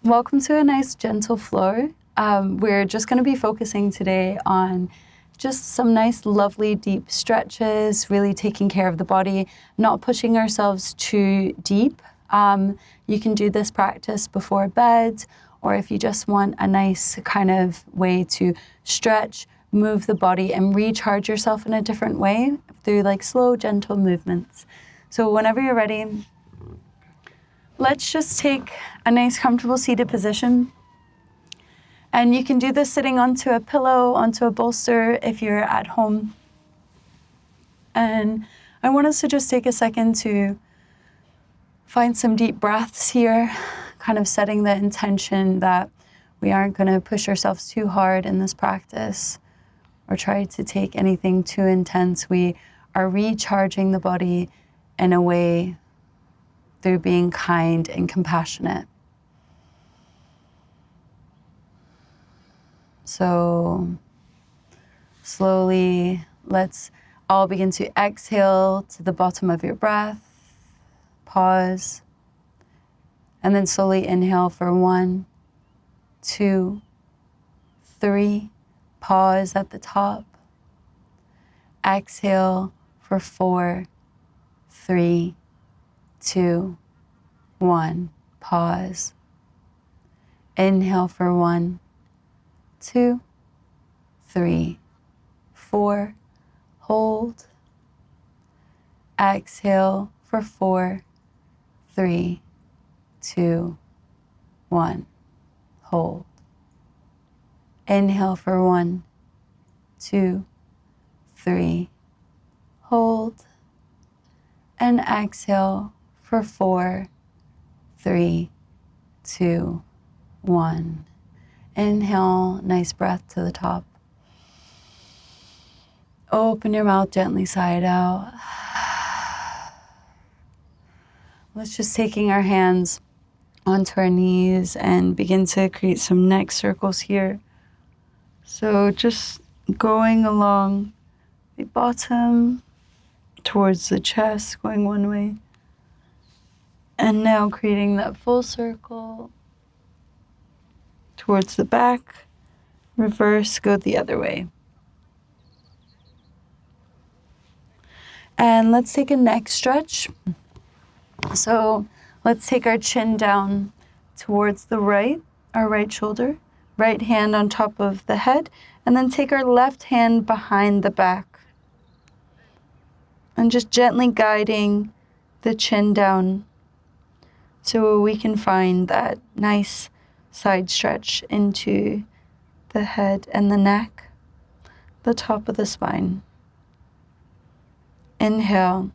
Welcome to a nice gentle flow. We're just going to be focusing today on just some nice, lovely, deep stretches, really taking care of the body, not pushing ourselves too deep. You can do this practice before bed, or if you just want a nice kind of way to stretch, move the body, and recharge yourself in a different way through like slow, gentle movements. So whenever you're ready, let's just take a nice, comfortable seated position. And you can do this sitting onto a pillow, onto a bolster if you're at home. And I want us to just take a second to find some deep breaths here, kind of setting the intention that we aren't going to push ourselves too hard in this practice or try to take anything too intense. We are recharging the body in a way through being kind and compassionate. So slowly, let's all begin to exhale to the bottom of your breath. Pause. And then slowly inhale for 1, 2, 3. Pause at the top. Exhale for 4, 3, 2, 1. Pause. Inhale for 1, 2, 3, 4. Hold. Exhale for 4, 3, 2, 1. Hold. Inhale for 1, 2, 3. Hold. And exhale for 4, 3, 2, 1. Inhale, nice breath to the top. Open your mouth gently, side out. Let's just taking our hands onto our knees and begin to create some neck circles here. So just going along the bottom towards the chest, going one way. And now creating that full circle towards the back. Reverse, go the other way. And let's take a neck stretch. So let's take our chin down towards the right, our right shoulder, right hand on top of the head, and then take our left hand behind the back. And just gently guiding the chin down so we can find that nice side stretch into the head and the neck, the top of the spine. Inhale.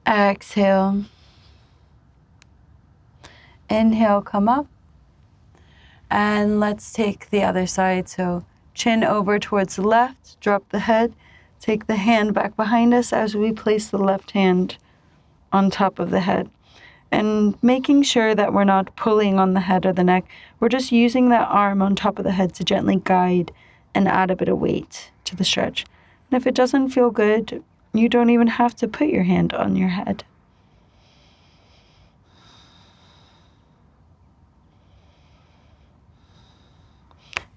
Exhale. Inhale, come up. And let's take the other side. So chin over towards the left, drop the head, take the hand back behind us as we place the left hand on top of the head. And making sure that we're not pulling on the head or the neck. We're just using that arm on top of the head to gently guide and add a bit of weight to the stretch. And if it doesn't feel good, you don't even have to put your hand on your head.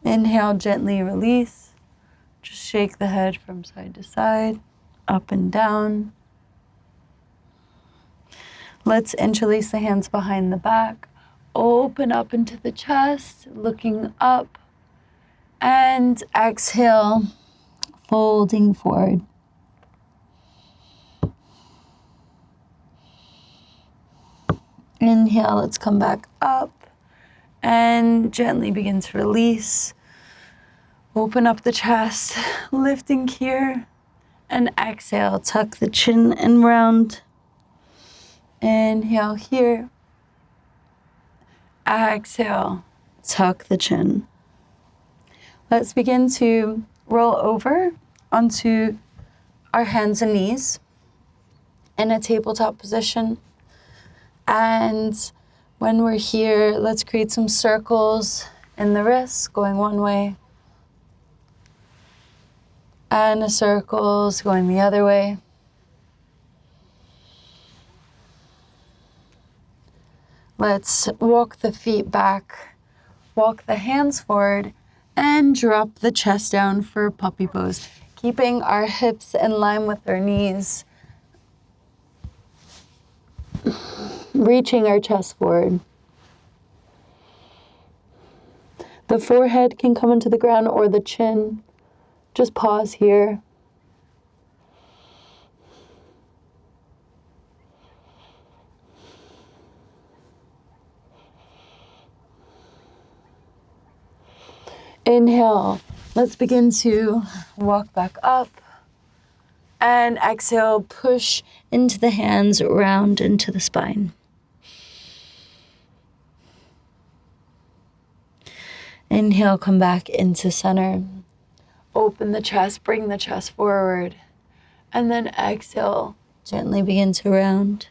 Inhale, gently release. Just shake the head from side to side, up and down. Let's interlace the hands behind the back. Open up into the chest, looking up. And exhale, folding forward. Inhale, let's come back up and gently begin to release. Open up the chest, lifting here, and exhale, tuck the chin and round. Inhale here. Exhale, tuck the chin. Let's begin to roll over onto our hands and knees in a tabletop position. And when we're here, let's create some circles in the wrists, going one way. And the circles going the other way. Let's walk the feet back, walk the hands forward, and drop the chest down for puppy pose, keeping our hips in line with our knees, reaching our chest forward. The forehead can come into the ground or the chin. Just pause here. Inhale. Let's begin to walk back up. And exhale, push into the hands, round into the spine. Inhale, come back into center. Open the chest, bring the chest forward. And then exhale, gently begin to round.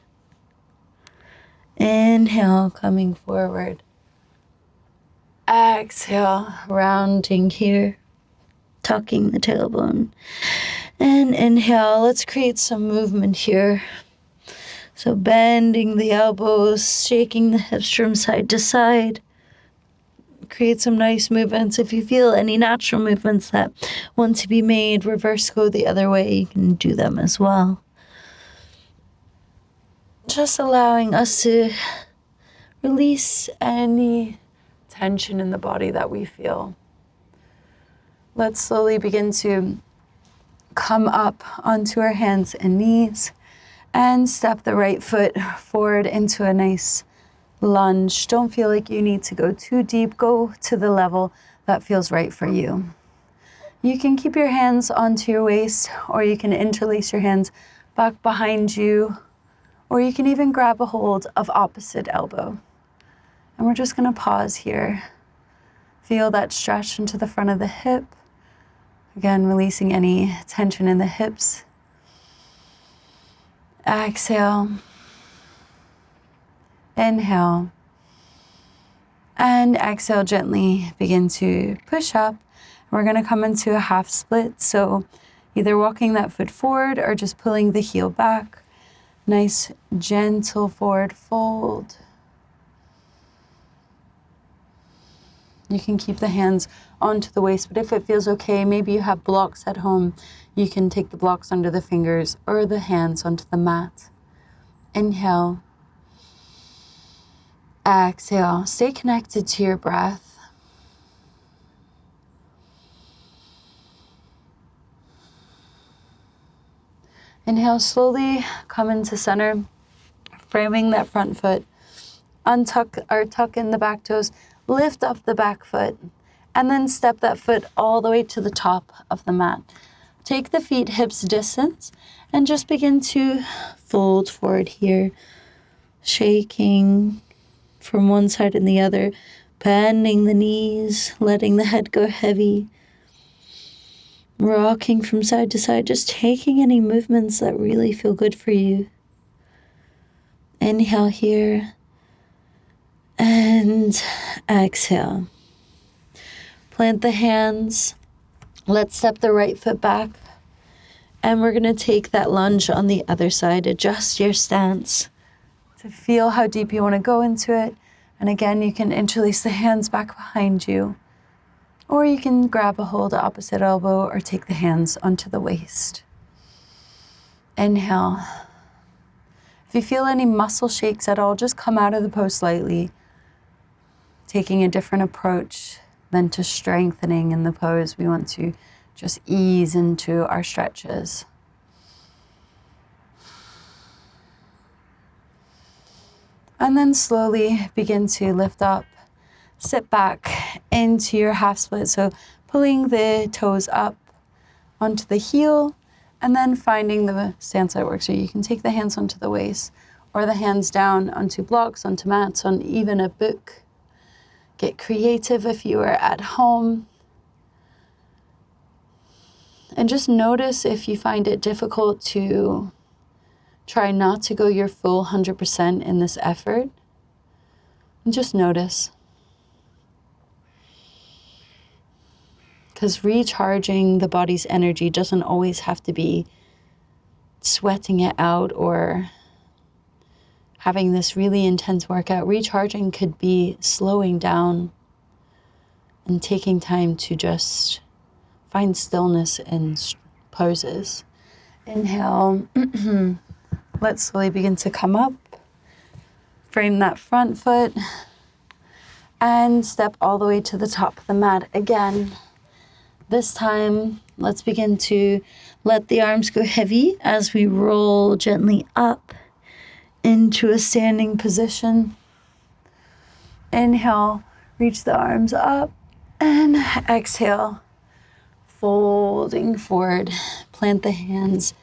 Inhale, coming forward. Exhale, rounding here, tucking the tailbone. And inhale, let's create some movement here. So bending the elbows, shaking the hips from side to side. Create some nice movements. If you feel any natural movements that want to be made, reverse go the other way, you can do them as well. Just allowing us to release any tension in the body that we feel. Let's slowly begin to come up onto our hands and knees and step the right foot forward into a nice lunge. Don't feel like you need to go too deep. Go to the level that feels right for you. You can keep your hands onto your waist, or you can interlace your hands back behind you, or you can even grab a hold of opposite elbow. And we're just going to pause here. Feel that stretch into the front of the hip. Again, releasing any tension in the hips. Exhale. Inhale. And exhale, gently begin to push up. We're going to come into a half split. So either walking that foot forward or just pulling the heel back. Nice, gentle forward fold. You can keep the hands onto the waist, but if it feels okay, maybe you have blocks at home, you can take the blocks under the fingers or the hands onto the mat. Inhale. Exhale. Stay connected to your breath. Inhale, slowly come into center, framing that front foot. Untuck or tuck in the back toes. Lift up the back foot and then step that foot all the way to the top of the mat. Take the feet hips distance and just begin to fold forward here, shaking from one side and the other, bending the knees, letting the head go heavy, rocking from side to side, just taking any movements that really feel good for you. Inhale here. And exhale. Plant the hands. Let's step the right foot back. And we're going to take that lunge on the other side. Adjust your stance to feel how deep you want to go into it. And again, you can interlace the hands back behind you. Or you can grab a hold of opposite elbow or take the hands onto the waist. Inhale. If you feel any muscle shakes at all, just come out of the pose slightly. Taking a different approach than to strengthening in the pose. We want to just ease into our stretches. And then slowly begin to lift up. Sit back into your half split. So pulling the toes up onto the heel and then finding the stance that works. So you can take the hands onto the waist or the hands down onto blocks, onto mats, on even a book. Get creative if you are at home. And just notice if you find it difficult to try not to go your full 100% in this effort. And just notice. Because recharging the body's energy doesn't always have to be sweating it out or having this really intense workout. Recharging could be slowing down and taking time to just find stillness in poses. Inhale. Let's slowly begin to come up. Frame that front foot. And step all the way to the top of the mat again. This time, let's begin to let the arms go heavy as we roll gently up into a standing position. Inhale, reach the arms up, and exhale, folding forward. Plant the hands,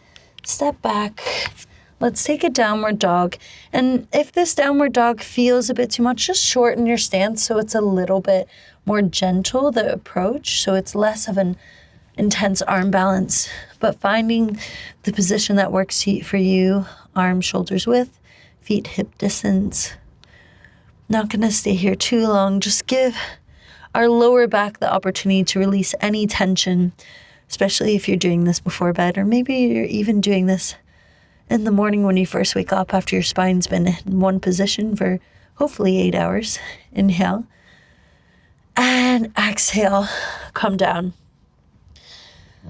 step back. Let's take a downward dog. And if this downward dog feels a bit too much, just shorten your stance so it's a little bit more gentle, the approach, so it's less of an intense arm balance. But finding the position that works for you, arms, shoulders width, feet hip distance. Not going to stay here too long. Just give our lower back the opportunity to release any tension, especially if you're doing this before bed, or maybe you're even doing this in the morning when you first wake up after your spine's been in one position for hopefully 8 hours. Inhale and exhale, come down.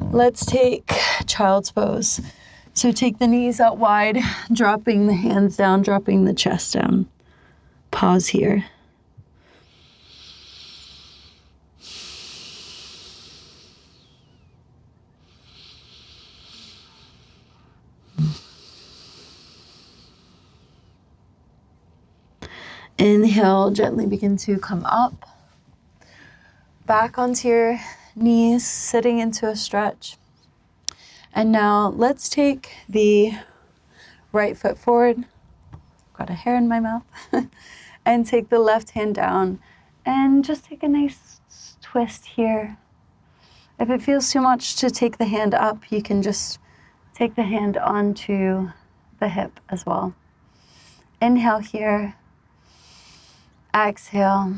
Let's take child's pose. So take the knees out wide, dropping the hands down, dropping the chest down. Pause here. Inhale, gently begin to come up. Back onto your knees, sitting into a stretch. And now let's take the right foot forward. Got a hair in my mouth. And take the left hand down. And just take a nice twist here. If it feels too much to take the hand up, you can just take the hand onto the hip as well. Inhale here. Exhale.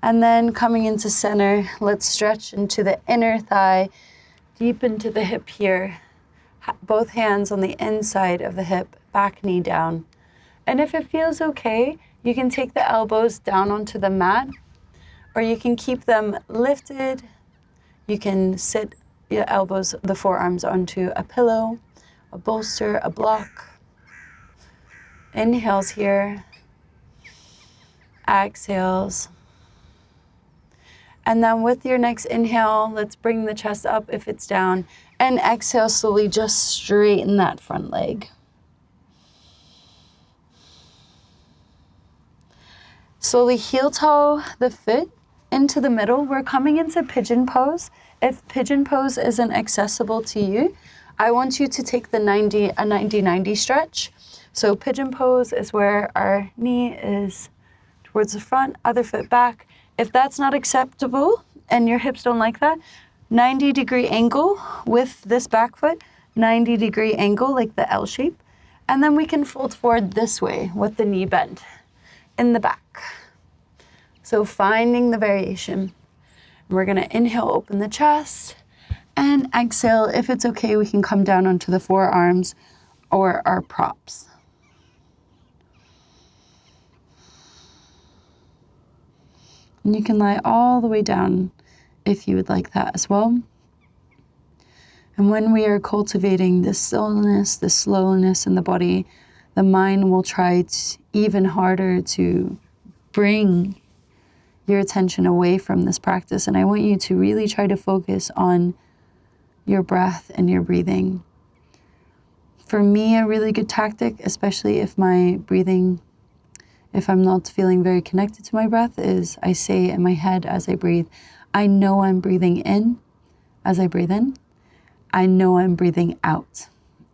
And then coming into center, let's stretch into the inner thigh, deep into the hip here. Both hands on the inside of the hip, back knee down. And if it feels okay, you can take the elbows down onto the mat, or you can keep them lifted. You can sit your elbows, the forearms onto a pillow, a bolster, a block. Inhales here. Exhales. And then with your next inhale, let's bring the chest up if it's down. And exhale, slowly just straighten that front leg. Slowly heel toe the foot into the middle. We're coming into pigeon pose. If pigeon pose isn't accessible to you, I want you to take the 90 stretch. So pigeon pose is where our knee is towards the front, other foot back. If that's not acceptable and your hips don't like that, 90-degree angle with this back foot, 90-degree angle like the L shape. And then we can fold forward this way with the knee bent in the back. So finding the variation. We're gonna inhale, open the chest, and exhale. If it's okay, we can come down onto the forearms or our props. And you can lie all the way down if you would like that as well. And when we are cultivating this stillness, this slowness in the body, the mind will try even harder to bring your attention away from this practice. And I want you to really try to focus on your breath and your breathing. For me, a really good tactic, especially if my breathing, if I'm not feeling very connected to my breath, is I say in my head as I breathe, I know I'm breathing in as I breathe in. I know I'm breathing out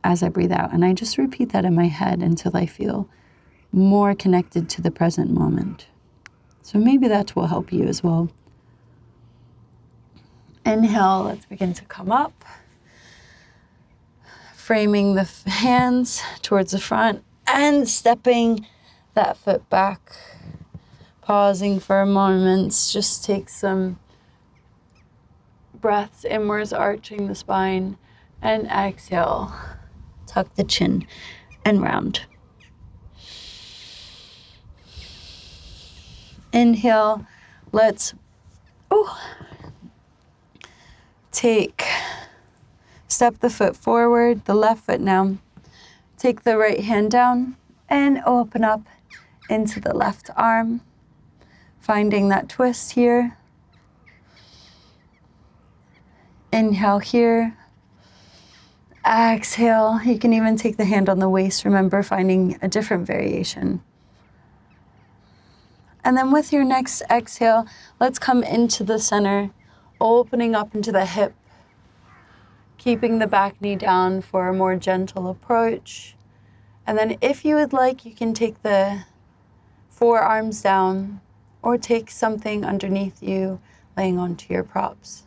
as I breathe out. And I just repeat that in my head until I feel more connected to the present moment. So maybe that will help you as well. Inhale, let's begin to come up. Framing the hands towards the front and stepping that foot back. Pausing for a moment, just take some breaths inwards, arching the spine, and exhale. Tuck the chin and round. Inhale, let's step the foot forward, the left foot now. Take the right hand down and open up into the left arm, finding that twist here. Inhale here. Exhale. You can even take the hand on the waist. Remember, finding a different variation. And then with your next exhale, let's come into the center, opening up into the hip, keeping the back knee down for a more gentle approach. And then if you would like, you can take the forearms down or take something underneath you, laying onto your props.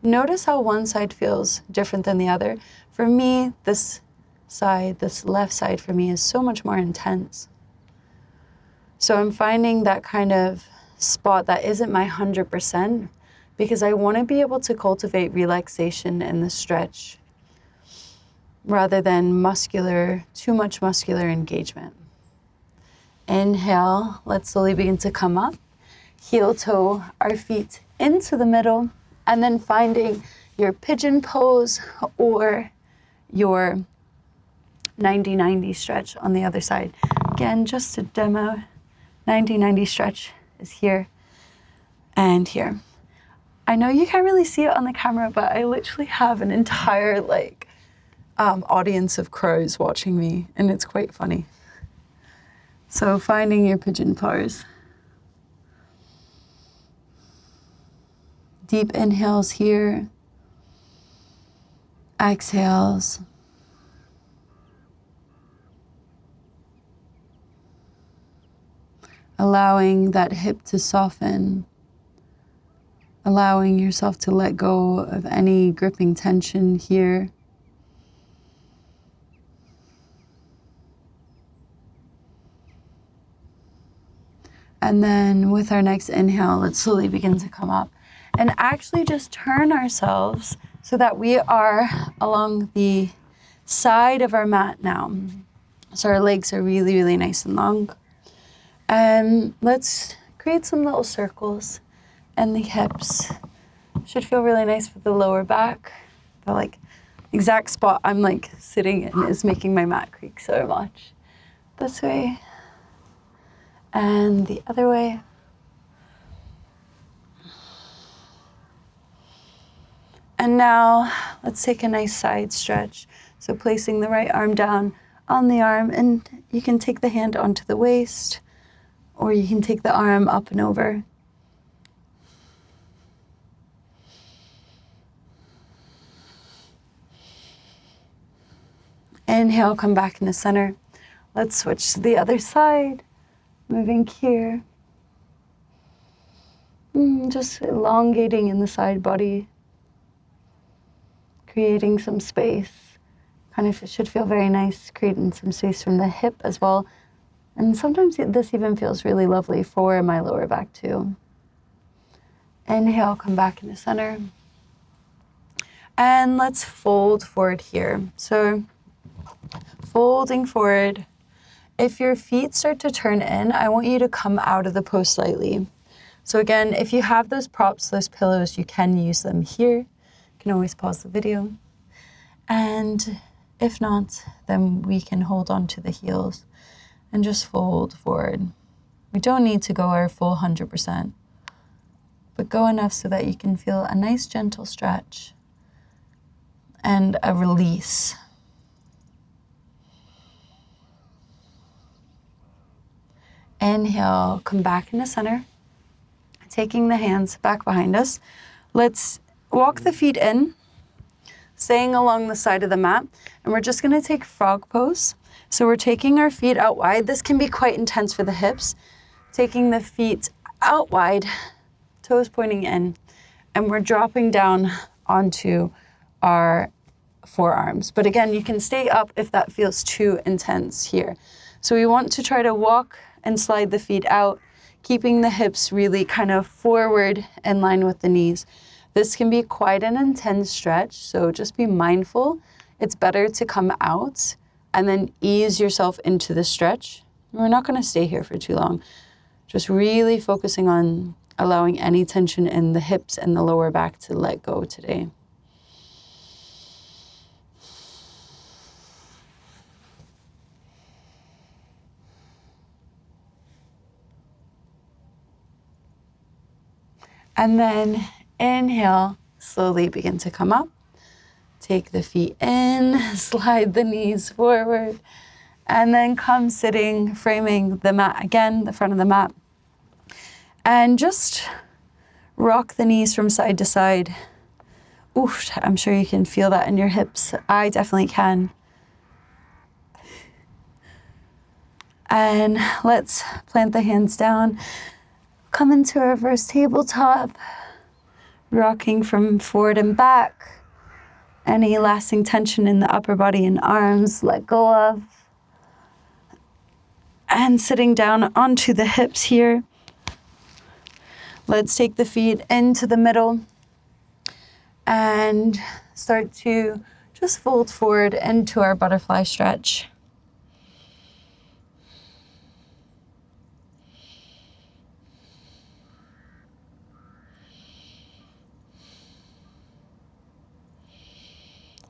Notice how one side feels different than the other. For me, this left side for me is so much more intense. So I'm finding that kind of spot that isn't my 100% because I want to be able to cultivate relaxation in the stretch rather than too much muscular engagement. Inhale, let's slowly begin to come up. Heel toe our feet into the middle and then finding your pigeon pose or your 90-90 stretch on the other side. Again, just to demo, 90-90 stretch is here and here. I know you can't really see it on the camera, but I literally have an entire audience of crows watching me, and it's quite funny. So finding your pigeon pose. Deep inhales here. Exhales. Allowing that hip to soften. Allowing yourself to let go of any gripping tension here. And then with our next inhale, let's slowly begin to come up and actually just turn ourselves so that we are along the side of our mat now. So our legs are really, really nice and long. And let's create some little circles, and the hips should feel really nice for the lower back. The exact spot I'm sitting in is making my mat creak so much. This way and the other way. And now let's take a nice side stretch. So placing the right arm down on the arm, and you can take the hand onto the waist, or you can take the arm up and over. Inhale, come back in the center. Let's switch to the other side, moving here. Just elongating in the side body, creating some space. It should feel very nice, creating some space from the hip as well. And sometimes this even feels really lovely for my lower back too. Inhale, come back in the center. And let's fold forward here. So folding forward. If your feet start to turn in, I want you to come out of the pose slightly. So again, if you have those props, those pillows, you can use them here. You can always pause the video. And if not, then we can hold on to the heels and just fold forward. We don't need to go our full 100%, but go enough so that you can feel a nice gentle stretch and a release. Inhale, come back in the center, taking the hands back behind us. Let's walk the feet in, staying along the side of the mat, and we're just gonna take frog pose. So we're taking our feet out wide. This can be quite intense for the hips. Taking the feet out wide, toes pointing in, and we're dropping down onto our forearms. But again, you can stay up if that feels too intense here. So we want to try to walk and slide the feet out, keeping the hips really kind of forward in line with the knees. This can be quite an intense stretch, so just be mindful. It's better to come out and then ease yourself into the stretch. We're not going to stay here for too long. Just really focusing on allowing any tension in the hips and the lower back to let go today. And then inhale, slowly begin to come up. Take the feet in, slide the knees forward, and then come sitting, framing the mat again, the front of the mat. And just rock the knees from side to side. Oof, I'm sure you can feel that in your hips. I definitely can. And let's plant the hands down. Come into a reverse tabletop, rocking from forward and back. Any lasting tension in the upper body and arms, let go of. And sitting down onto the hips here. Let's take the feet into the middle and start to just fold forward into our butterfly stretch.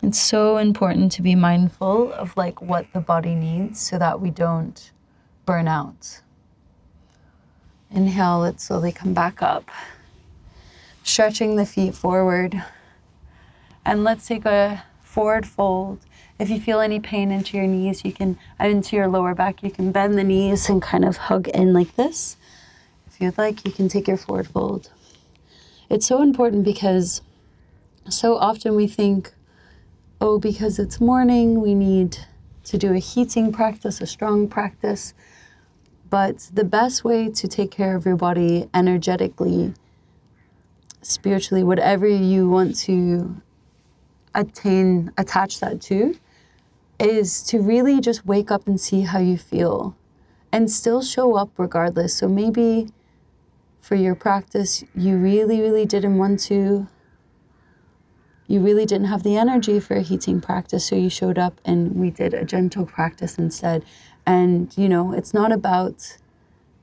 It's so important to be mindful of like what the body needs so that we don't burn out. Inhale, let's slowly come back up. Stretching the feet forward. And let's take a forward fold. If you feel any pain into your knees, you can, into your lower back, you can bend the knees and kind of hug in like this. If you'd like, you can take your forward fold. It's so important because so often we think, oh, because it's morning, we need to do a heating practice, a strong practice. But the best way to take care of your body energetically, spiritually, whatever you want to attach that to, is to really just wake up and see how you feel and still show up regardless. So maybe for your practice, you really didn't want to. You really didn't have the energy for a heating practice, so you showed up and we did a gentle practice instead. And, you know, it's not about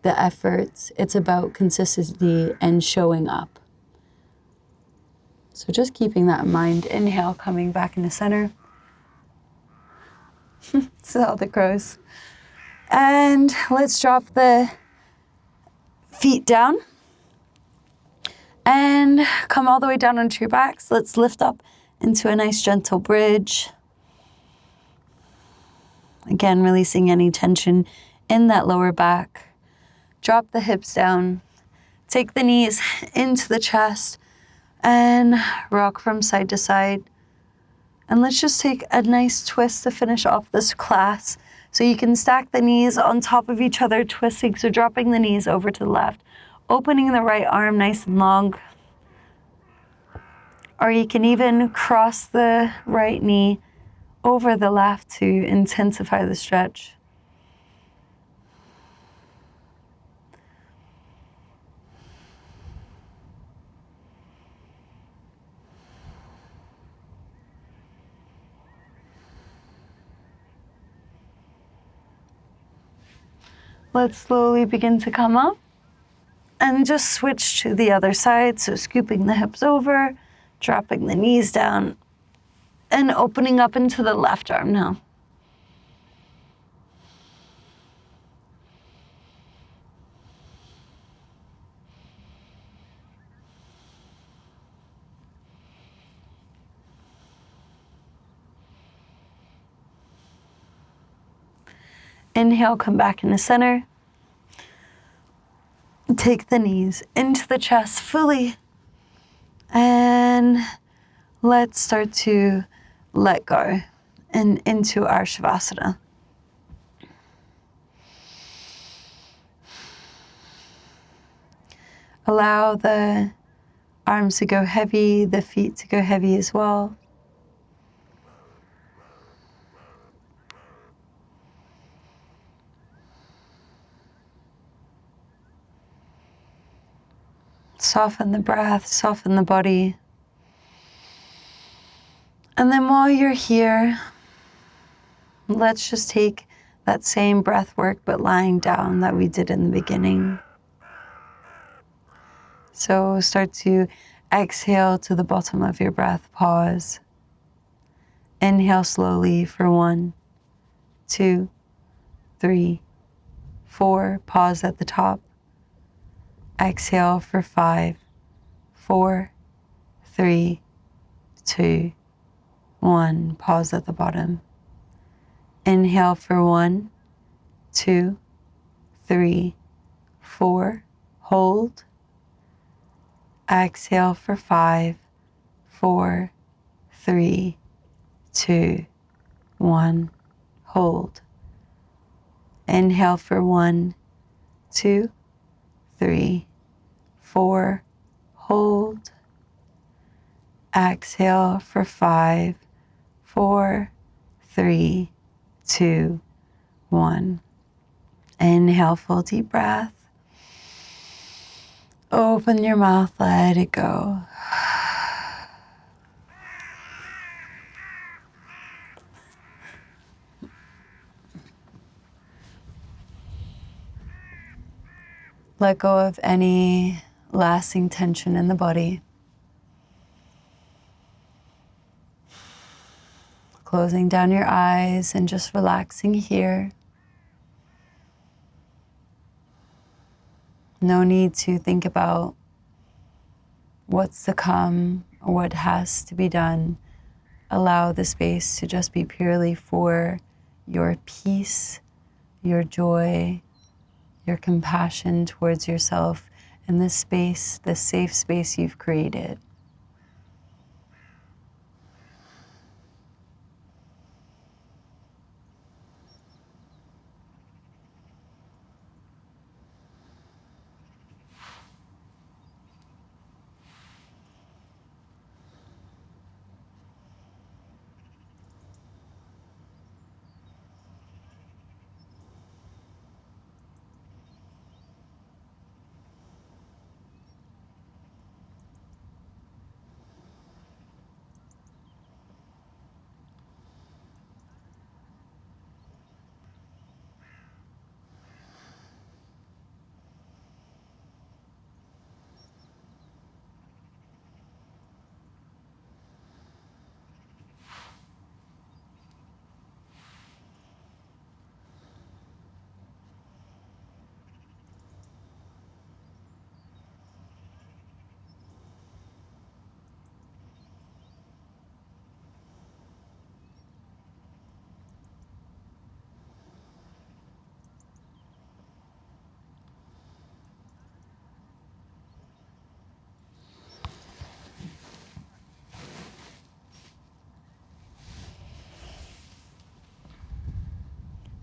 the effort, it's about consistency and showing up. So just keeping that in mind. Inhale, coming back into center. This is how the crows. And let's drop the feet down. And come all the way down onto your backs. Let's lift up into a nice gentle bridge. Again, releasing any tension in that lower back. Drop the hips down. Take the knees into the chest and rock from side to side. And let's just take a nice twist to finish off this class. So you can stack the knees on top of each other, twisting. So dropping the knees over to the left. Opening the right arm nice and long. Or you can even cross the right knee over the left to intensify the stretch. Let's slowly begin to come up. And just switch to the other side. So scooping the hips over, dropping the knees down, and opening up into the left arm now. Inhale, come back into center. Take the knees into the chest fully. And let's start to let go and into our Shavasana. Allow the arms to go heavy, the feet to go heavy as well. Soften the breath, soften the body. And then while you're here, let's just take that same breath work but lying down that we did in the beginning. So start to exhale to the bottom of your breath. Pause. Inhale slowly for 1, 2, 3, 4. Pause at the top. Exhale for 5, 4, 3, 2, 1. Pause at the bottom. Inhale for 1, 2, 3, 4. Hold. Exhale for 5, 4, 3, 2, 1. Hold. Inhale for 1, 2, 3, 4. Hold. Exhale for 5, 4, 3, 2, 1. Inhale, full deep breath. Open your mouth, let it go. Let go of any lasting tension in the body. Closing down your eyes and just relaxing here. No need to think about what's to come or what has to be done. Allow the space to just be purely for your peace, your joy, your compassion towards yourself in this space, this safe space you've created.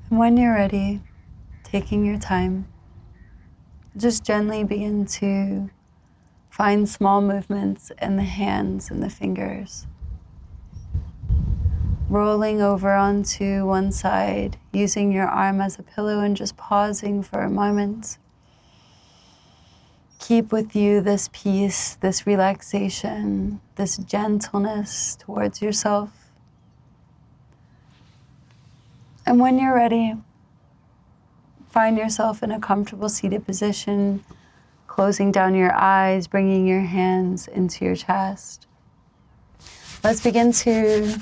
And when you're ready, taking your time, just gently begin to find small movements in the hands and the fingers. Rolling over onto one side, using your arm as a pillow and just pausing for a moment. Keep with you this peace, this relaxation, this gentleness towards yourself. And when you're ready, find yourself in a comfortable seated position, closing down your eyes, bringing your hands into your chest. Let's begin to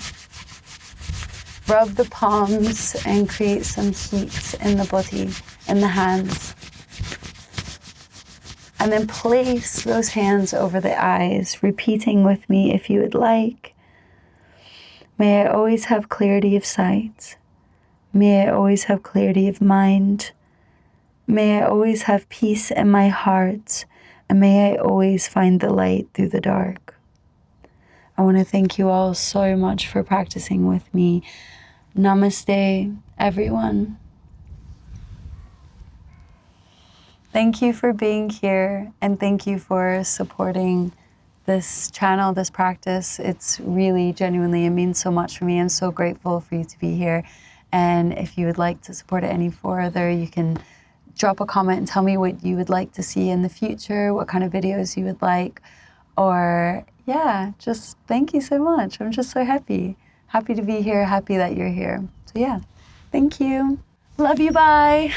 rub the palms and create some heat in the body, in the hands. And then place those hands over the eyes, repeating with me if you would like. May I always have clarity of sight. May I always have clarity of mind. May I always have peace in my heart. And may I always find the light through the dark. I want to thank you all so much for practicing with me. Namaste, everyone. Thank you for being here, and thank you for supporting this channel, this practice. It's really, genuinely, it means so much for me. I'm so grateful for you to be here. And if you would like to support it any further, you can drop a comment and tell me what you would like to see in the future, what kind of videos you would like, or yeah, just thank you so much. I'm just so happy to be here, happy that you're here. So yeah, thank you. Love you, bye.